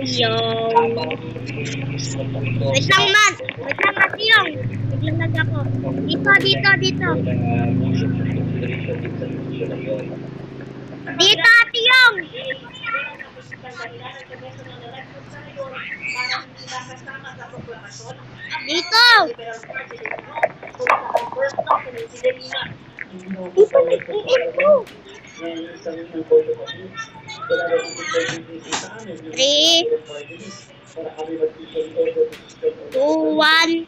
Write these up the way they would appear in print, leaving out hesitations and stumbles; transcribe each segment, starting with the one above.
yo. Wait lang, man. Wait lang, Ate Yung. Naglalag ako. Dito. Dito, Ate Yung. Dito. Dito, nag-iito. 3, 2, 1.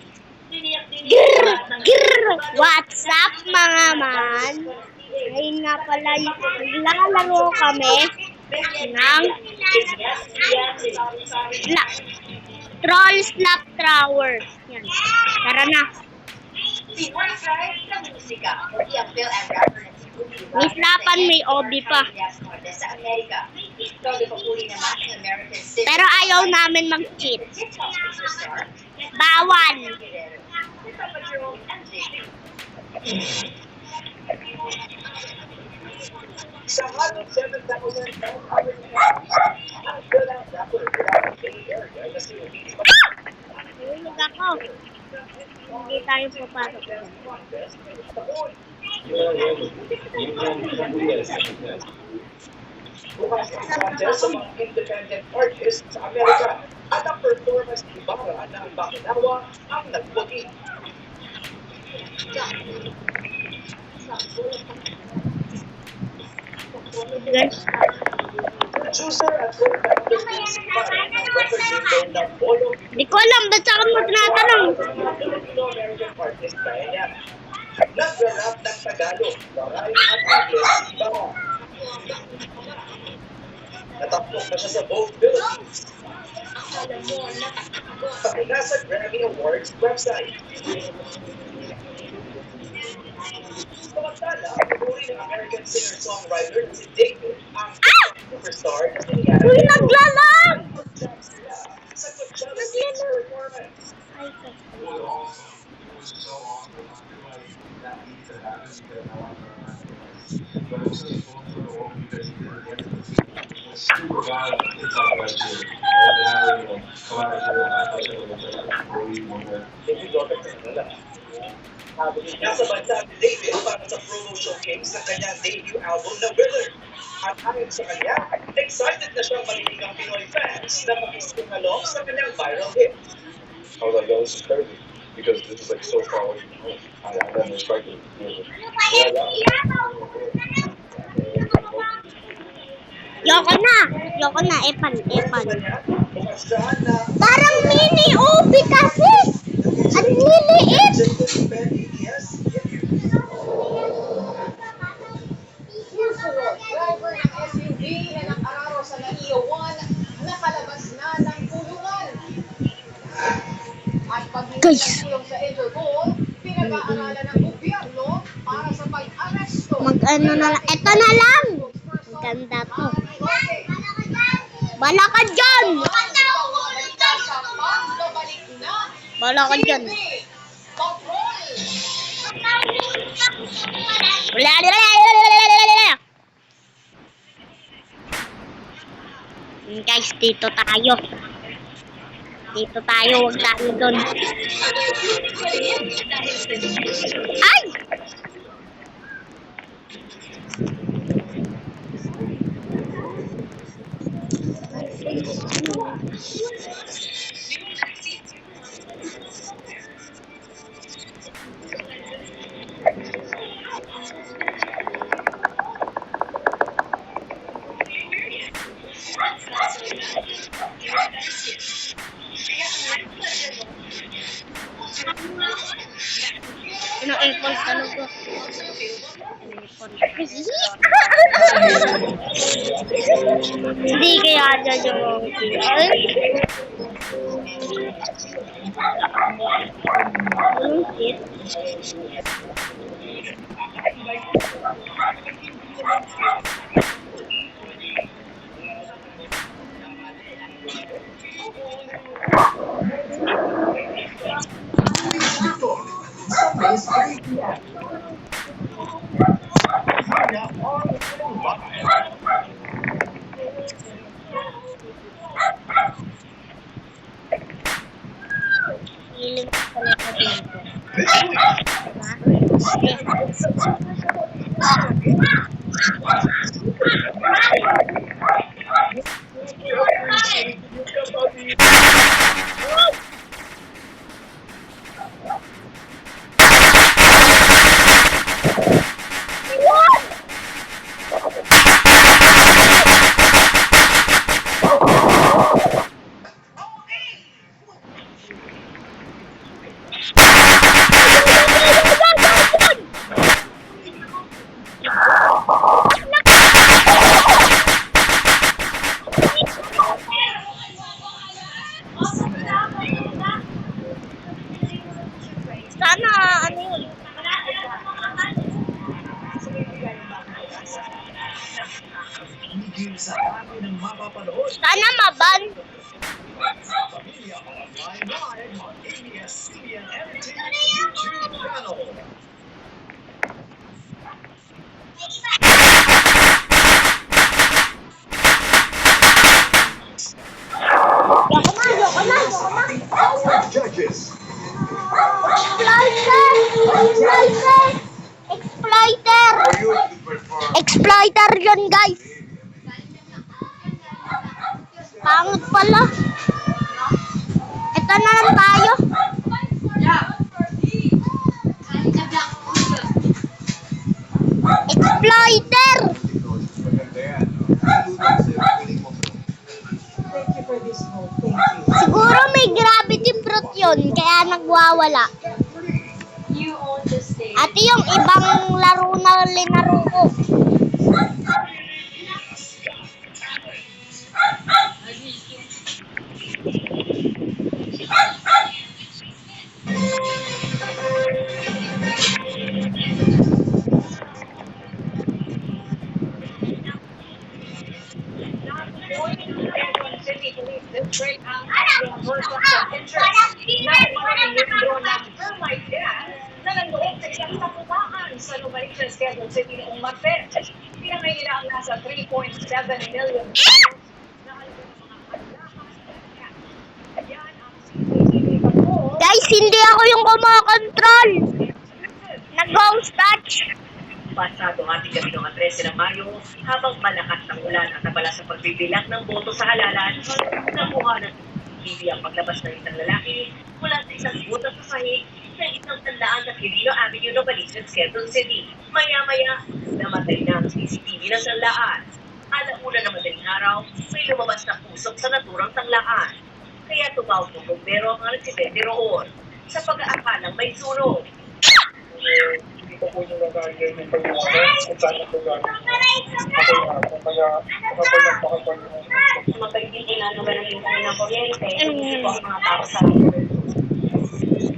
What's up, mga man? Ngayon nga pala, naglalaro kami ng Troll Slap Tower. Yan. Tara na. May slapan, may OB pa. Pero ayaw namin mag-cheat. Bawal. Sa halos 7,000 Tulog ako. Hindi tayo papasok. sa mga independent artists sa Amerika at ang performance ni Ibarra na ang Bakinawa ang nagputi. Producer at co-founder si Ibarra ng record label na Bolo Di ko alam, ba't saan mo tinatanong? Filipino-American artist kaya niya. Nag-rap ng Tagalog, Baray at English si Ibarra. Natapos na siya sa both Philippines. Pati nasa Grammy Awards website. Samantala, puri ng American singer-songwriter na si David ang superstar na sinigara. Uy, naglalag! Sa Coachella Stage performance. Ay, Nasa bansa ni David para sa promo showcase ng kanyang debut album na Willard. At ayon sa kanya, excited na siyang marinig ang Pinoy fans na makising along sa kanyang viral hit. I was like, yo, this is crazy because this is like so far away from home. I never expected it. Yoko na, epan. Parang mini OB kasi. Ang liliit. Driver ng SUV na nag-araro sa Naiya 1 nakalabas na ng kulungan. At paghingi ng tulong sa Interpol, pinag-aaralan ng gobyerno para sa pag-aresto. Mag-ano na lang. Eto na lang. Ganda to. Bala ka dyan. Bala ka dyan. Guys, dito tayo. Huwag tayo doon. Ay! Ano airport tanong ko? Hindi kaya dyan yung anong shit? Sundays, 3 p.m. Sana, ano yun? Higil sa dami ng mapapanood. Sana maban. Pamilya online live on ABS-CBN Entertainment YouTube channel. Judges. Exploiter yun, guys. Pangit pala. Ito na lang tayo. Exploiter. Siguro may gravity fruit yun, kaya nagwawala. At yung ibang laro na linaro ko. Sa Novaliches, Quezon City noong Martes, pinangay nila ang nasa 3.7 million na halaga ng mga alahas. Yan ang CCTV patrol. Guys, hindi ako yung kumokontrol. Nag-ghost touch. Pasado ating gabi noong 13 ng Mayo, habang malakas ang ulan at abala sa pagbibilang ng boto sa halalan, nakuha ng TV ang paglabas ng isang lalaki mula sa isang butas sa sahig sa isang tandaan sa Quirino Avenue, Novaliches, Quezon City. Maya-maya, namatay na ang CCTV ng sanlaan. Alauna na madaling araw, may lumabas na pusok sa naturang tanglaan. Kaya tumawag ng bumbero ang mga residente roon sa pag-aakalang may sunog. Hindi ko po yung nag-aayon yung pag-iwanan kung saan ako gagawin. Kaya nakapagpakapag yung Mapagiging na ng kanilang kuryente, hindi po ang mga tao sa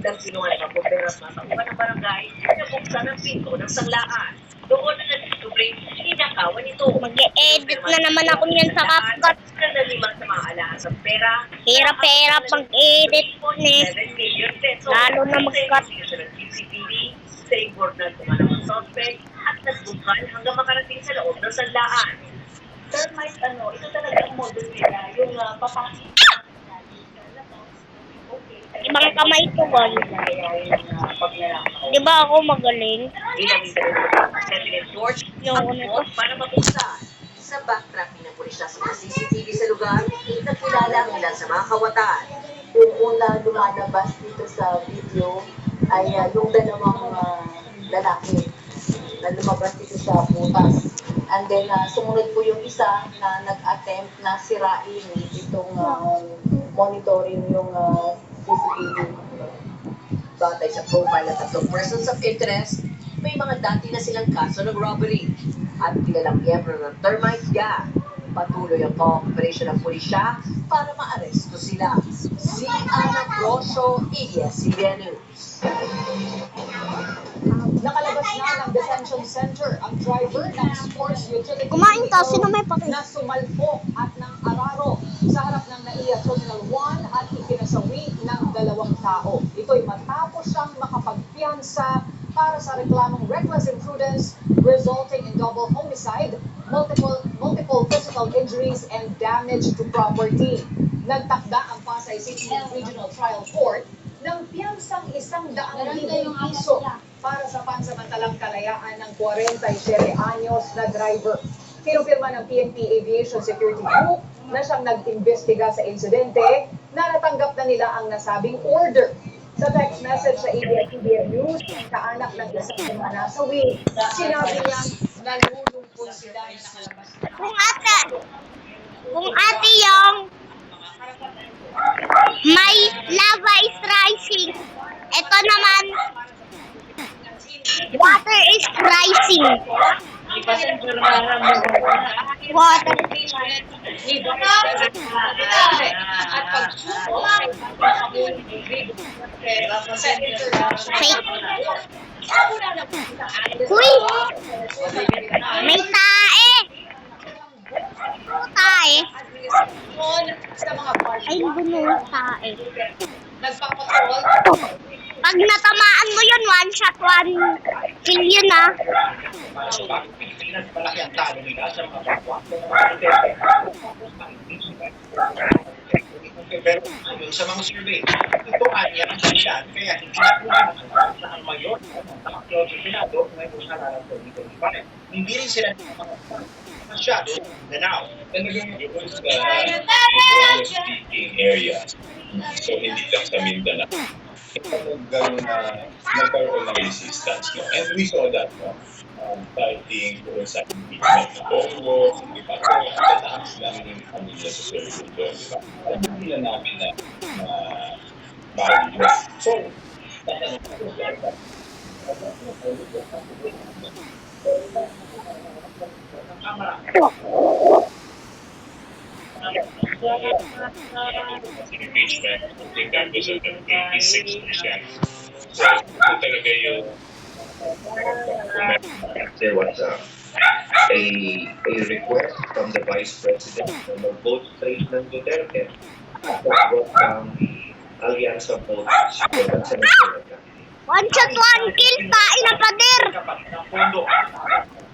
Dahil sinungaling ang bumbero at matauhan ng barangay na buksan ang pinto ng sanglaan. Doon na nagtitubring hinakawan ito. Mag-e-edit na naman ako niyan sa CapCut. Nanaliman sa mga alahas ng pera. Hirap-hirap mag-edit ni. 7 million pesos. Lalo na mag-cut. Sa CCTV, sa import na tumanang ang suspect at nagbukal hanggang makarating sa loob ng sanlaan. Termite, ito talaga ang modus nila, yung papakita. Ibang kamay ko, Gon. Di ba ako magaling? Ginamitan ng President George Yung ang ano bot para mabuksan. Sa backtracking ng pulisya sa mga CCTV sa lugar, nakilala ang ilan sa mga kawatan. Yung una lumalabas dito sa video ay yung dalawang lalaki na lumabas dito sa butas. And then sumunod po yung isa na nag-attempt na sirain itong monitoring yung CCTV. Batay sa profile ng tatlong persons of interest, may mga dati na silang kaso ng robbery at kilalang miyembro ng termite gang. Patuloy ang cooperation ng pulisya para maaresto sila. Si Ana Grosso, ABS-CBN News. Nakalabas na ng detention center ang driver ng sports utility Kumain ka, sino may paki? na sumalpok at ng araro sa harap ng NAIA Terminal 1 at ipinasawi ng 2 tao. Ito'y matapos siyang makapagpiyansa para sa reklamong reckless imprudence resulting in double homicide, multiple physical injuries, and damage to property. Nagtakda ang Pasay City Regional Trial Court ng piyansa 1,100,000 piso para sa pansamantalang kalayaan ng 47 anyos na driver. Pinupirma ng PNP Aviation Security Group na siyang nag-imbestiga sa insidente na natanggap na nila ang nasabing order. Sa text message sa ABS-CBN News, kaanak ng isang nasawi, sinabi niyang nalulungkot sila na nakalabas na. Kung ate yung may lava is rising. Ito naman, water is rising. Water. Uy! May tae! Tae? Sa mga Ay, bunong tae. nagpapatrol. Pag natamaan mo yun, one shot, one kill yun ah. So, bakit Pilipinas malaki ang talo nila sa mga kapwa? Pero ayon sa mga survey, ito ay ang dahilan kaya hindi na po na ang mayor ng Takyo sa Senado ngayon sa halalan ng 2025. Hindi rin sila masyado na now. Talagang it was speaking areas. So, hindi lang sa Mindanao. Nagkaroon ng resistance. No? And we saw that, no? Fighting for sa impeachment ng Congo, hindi pa ito, ang taas lang yung pamilya sa service doon. Hindi na namin na value. So, tatanong ko, impeachment, I think that was at 86%. So, ito talaga yung there was a request from the Vice President from both President Duterte to vote down the Alliance of Votes for the Senatorial candidate. One shot, one kill, tae na pader. Dapat ng pondo.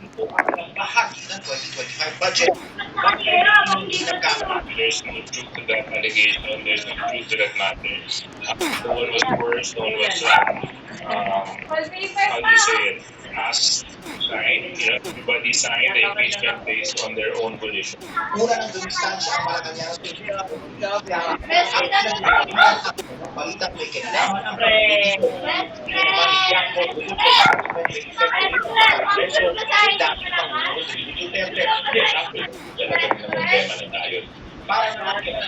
Ito ang bahagi ng 2025 budget. Bakit hindi nagkakaroon? there's no truth to that allegation, there's no truth to that matter. No one was coerced, no one was, how do you say it, asked, signed, everybody signed the impeachment based on their own volition. Una ng dumistansya ang Malacanang Balitang may kailangan para naman kaya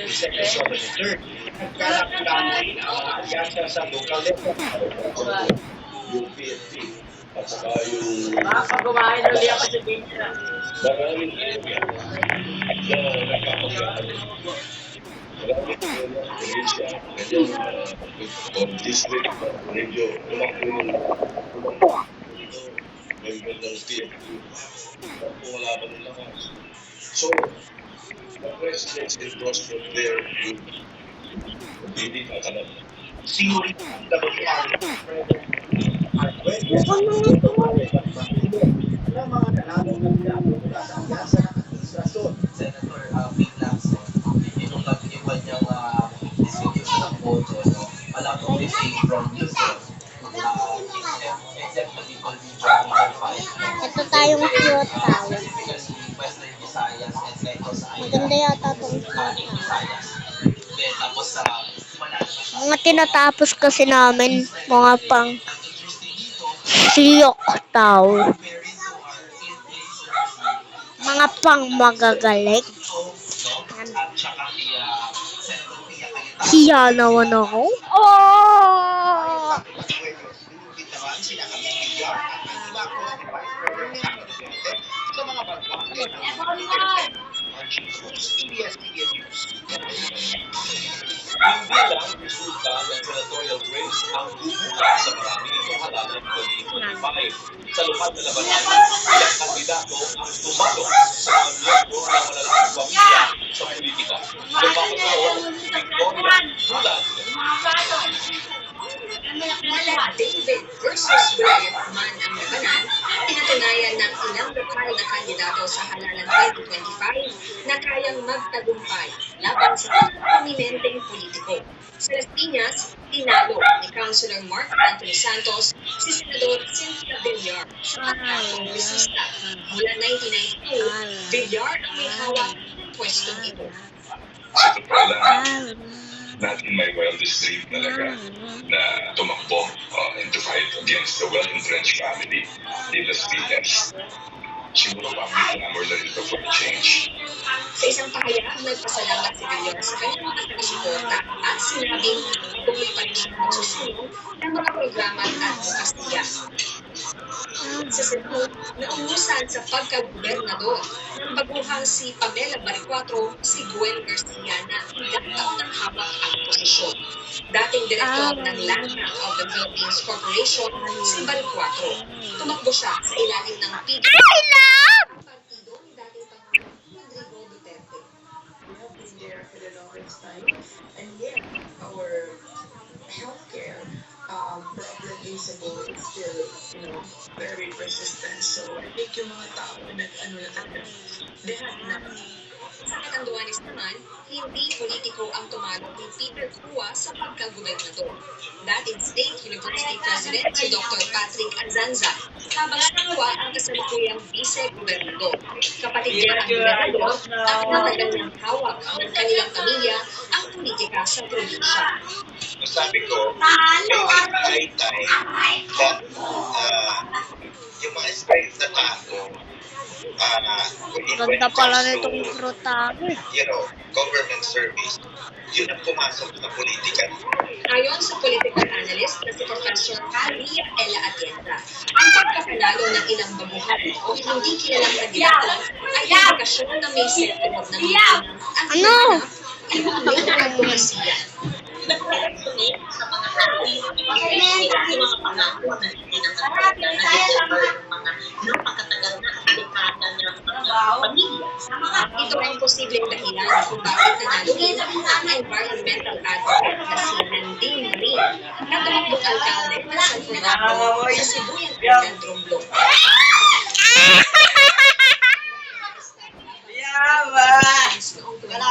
Secretary Third, nagkalakilala ang alyansa sa local level. Yung PSP at saka yung maraming area na nakakasyahan. Maraming probinsya, ganyan, district, medyo tumakbo member ng PSP. Wala pa nila lakas. So, the president's endorsement there, hindi pa ka naman. Sino rin ang WR? Ang mga nanalo ng mula sa alyansa ng administrasyon. Senator Pete Lacson, tinunggap yung kanyang distribution ng boto. A lot of it came from Luzon. Except the people in Jamaica 5. Ito tayong cute tayo. Western Visayas and Central Visayas. Maganda yata itong cute tayo. Visayas. Then tapos sa Mga tinatapos kasi namin, mga pang siyok tao. Mga pang magagaling. Hiya naman ako. Oh! Sila kami bigyan at ang iba ko ng sa mga bagay News. Hindi lang resulta ng senatorial race ang bumuka sa marami itong halalan ng 2025. Sa lupat na labanan, ilang kandidato ang tumalo sa mga miyembro ng malalaking pamilya sa politika. Lumapagawa si Victoria Bulan. David versus Brian Arman ang labanan Pinatunayan ng ilang lokal na kandidato sa halalan 2025 na kayang magtagumpay laban sa prominenteng politiko. Sa Las Piñas, tinalo ni Councilor Mark Anthony Santos si Senador Cynthia Villar sa pagkakongresista. Mula 1992, Villar ang may hawak ng pwestong ito. Sa totoo lang, not in my wildest dream talaga na tumakbo and to fight against the well-entrenched family in Las Piñas. Siguro public clamor lang ito for change. Sa isang pahayag, nagpasalamat si Villar sa kanyang mga taga-suporta at sinabing tuloy pa rin siya magsusunod ng mga programa at advokasya. Sa Cebu, naungusan sa pagka-gobernador ng baguhang si Pamela Baricuatro, si Gwen Garcia na igatap ng hawak ang posisyon. Dating direktor ng Land Bank of the Philippines Corporation, si Baricuatro. Tumakbo siya sa ilalim ng PDP. Partido ni dating Pangulong Rodrigo Duterte. We have been there for the longest time, and yet our healthcare problem in Cebu is still, very persistent. So I think yung mga tao na talaga, they had enough. Sa Catanduanes naman, hindi politiko ang tumalo ni Peter Crua sa pagka-gobernador. Dating State University President si Dr. Patrick Anzanza, habang si Crua ang kasalukuyang vice-gobernador. Kapatid niya ang gobernador at matagal ng hawak ng kanilang pamilya ang politika sa probinsya. Sabi ko, high time that yung mga straight na tao, Ganda pala nitong pruta. government service, yun ang pumasok na politika. Ayon sa political analyst na si Professor Maria Ella Atienda, ang pagkapanalo ng ilang baguhan o hindi kilalang kandidato ay indikasyon na may sektor ng lipunan ang hinahanap ibang may advokasya. Nagpapagsunit sa mga hati, yung mga pangako na hindi nakatagal na deliver ng mga napakatagal na dekada ng mga pamilya. Ito ang posibleng dahilan kung bakit nanalo ang environmental advocate na si Nandine Marie na tumakbong alkalde ng San Fernando sa Sibuyang Urban Trombló.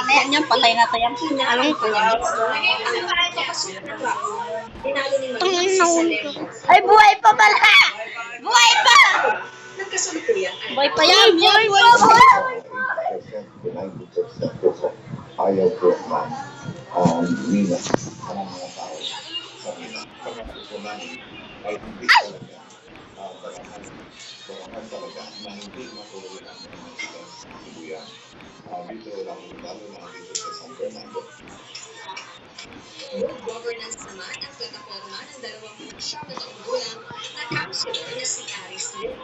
Kaya niya, patay na tayo. Anong kulang? Ay, buhay pa pala! Buhay pa! Nagkasulukuyan ay Buhay pa yan! Buhay pa! Ayaw ko man nila ang mga tao sa nila. Pagkakasunan ay hindi talaga barangan talaga na hindi matuloy ang mga sibuyan. Dito lang, lalo na dito sa San Fernando. Good governance naman ang plataforma ng 29 taong gulang na councilor na si Aris Lim.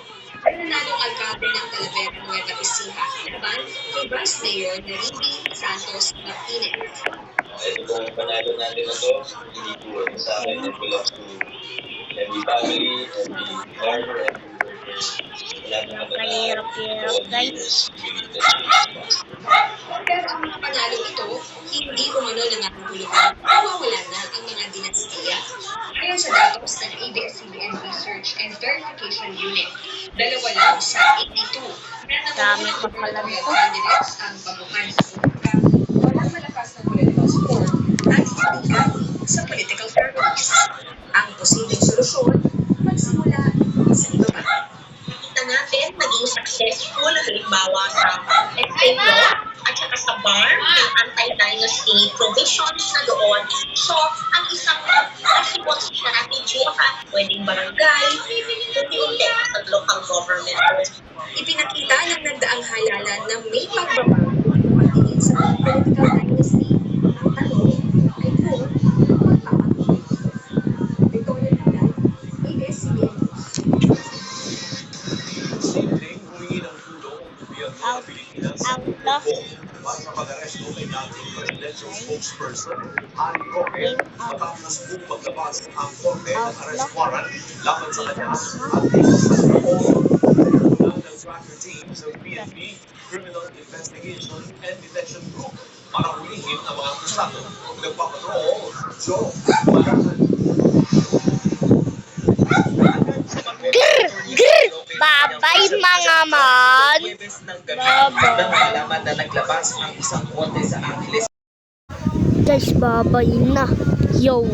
Ang nanalong alkalde ng Talavera Nueva Ecija laban kay Vice Mayor na Ricky Santos Martinez. Ito pong panalo natin na to, hindi po sa akin, it belongs to every family, every farmer, every worker. Wala na Mahirap-hirap, guys. Pero ang mga panalo ito, hindi umano na nakahulugan, nawawala na ang mga dinastiya. Ayon sa datos ng ABS-CBN Research and Verification Unit, 2 lang sa 82 na Dami pa pala gubernatorial nito. candidates ang babuhan sa politika, walang malakas na political support at hindi galing sa political parties. Ang posibleng solusyon, magsimula sa ibaba. Kita natin naging successful halimbawa sa estate law at saka sa bar, may anti-dynasty provisions na doon. So, ang isang nasibot strategy pwedeng barangay, unti-unti sa local government. Ipinakita ng nagdaang halalan na may pagbabago ang pagtingin sa political dynasty. Ang tanong ay kung magpapatuloy. Victoria Tagay, ABS-CBN News. Posibleng humingi ng tulong ang gobyerno ng Pilipinas sa para sa pag-aresto kay dating presidential spokesperson Harry Roque matapos po paglabas ang korte ng arrest warrant laban sa kanya at sa ng tracker teams ng PNP Criminal Investigation and Detection Group para hulihin ang mga akusado. Nagpapatrol, Joe Marahan. Bye-bye, mga man. Huwebes ng gabi nang malaman na naglabas ang isang kote sa Angeles. Guys, bye-bye na. Yo.